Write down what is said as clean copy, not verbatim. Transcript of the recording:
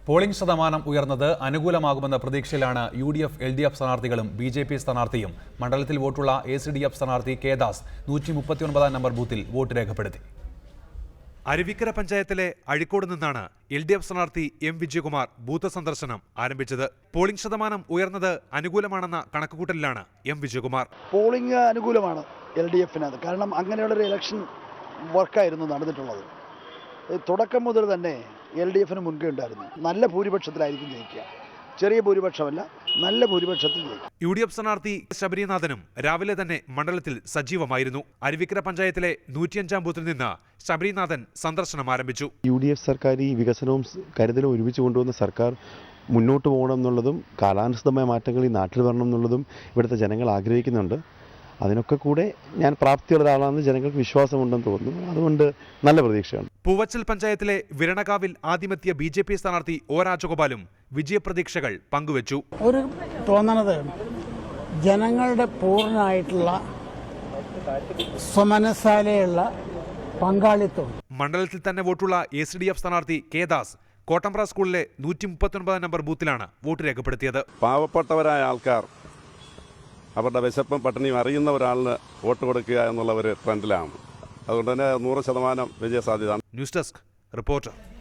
Polling ശതമാനം ഉയർന്നത് അനുകൂലമാകുമെന്ന പ്രതീക്ഷയിലാണ് UDF, LDF സ്ഥാനാർത്ഥികളും BJP സ്ഥാനാർത്ഥിയും. മണ്ഡലത്തിൽ വോട്ടുള്ള ACDF സ്ഥാനാർത്ഥി കെ ദാസ് 139 നമ്പർ ബൂത്തിൽ വോട്ട് രേഖപ്പെടുത്തി. അരുവിക്കര പഞ്ചായത്തിലെ അഴിക്കോട് നിന്നാണ് LDF സ്ഥാനാർത്ഥി M. വിജയകുമാർ ബൂത്ത് സന്ദർശനം ആരംഭിച്ചത്. പോളിംഗ് ശതമാനം ഉയർന്നത് അനുകൂലമാണെന്ന കണക്കുകൂട്ടലിലാണ് M. വിജയകുമാർ. പോളിംഗ് അനുകൂലമാണ് LDF-ന്, കാരണം അങ്ങനെയുള്ളൊരു ഇലക്ഷൻ വർക്കായിരുന്നു നടന്നിട്ടുള്ളത്. തുടക്കം മുതൽ തന്നെ LDF-ന് മുൻകൈ ഉണ്ടായിരുന്നു. നല്ല ഭൂരിപക്ഷത്തിലായിരിക്കും ജയിക്കുക, ചെറിയ ഭൂരിപക്ഷമല്ല, നല്ല ഭൂരിപക്ഷത്തിൽ ജയിക്കും. UDF സ്ഥാനാർത്ഥി ശബരിനാഥനും രാവിലെ തന്നെ മണ്ഡലത്തിൽ സജീവമായിരുന്നു. അരുവിക്കര പഞ്ചായത്തിലെ 105 ബൂത്തിൽ നിന്ന് ശബരിനാഥൻ സന്ദർശനം ആരംഭിച്ചു. UDF സർക്കാർ ഈ വികസനവും കരുതലും ഒരുമിച്ച് കൊണ്ടുവന്ന സർക്കാർ മുന്നോട്ട് പോകണം എന്നുള്ളതും കാലാനുസൃതമായ മാറ്റങ്ങൾ ഈ നാട്ടിൽ വരണം എന്നുള്ളതും ഇവിടുത്തെ ജനങ്ങൾ ആഗ്രഹിക്കുന്നുണ്ട്. അതിനൊക്കെ കൂടെ ഞാൻ പ്രാപ്തിയുള്ള ഒരാളാണെന്ന് ജനങ്ങൾക്ക് വിശ്വാസമുണ്ടെന്ന് തോന്നുന്നു. അതുകൊണ്ട് നല്ല പ്രതീക്ഷയാണ്. പൂവച്ചൽ പഞ്ചായത്തിലെ വിരണകാവിൽ ആദ്യമെത്തിയ BJP സ്ഥാനാർത്ഥി O. രാജഗോപാലും വിജയപ്രതീക്ഷകൾ പങ്കുവച്ചു. ഒരു തോന്നണത് ജനങ്ങളുടെ പൂർണ്ണമായിട്ടുള്ള സ്വമനസാലെയുള്ള പങ്കാളിത്തം. മണ്ഡലത്തിൽ തന്നെ വോട്ടുള്ള ACDF സ്ഥാനാർത്ഥി കെ ദാസ് കോട്ടമ്പ്ര സ്കൂളിലെ 139 നമ്പർ ബൂത്തിലാണ് വോട്ട് രേഖപ്പെടുത്തിയത്. പാവപ്പെട്ടവരായ ആൾക്കാർ അവരുടെ വിശപ്പും പട്ടിണിയും അറിയുന്ന ഒരാളിന് വോട്ട് കൊടുക്കുക എന്നുള്ള ഒരു ട്രെൻഡിലാണ്. അതുകൊണ്ട് തന്നെ 100% വിജയ സാധ്യത. News desk reporter.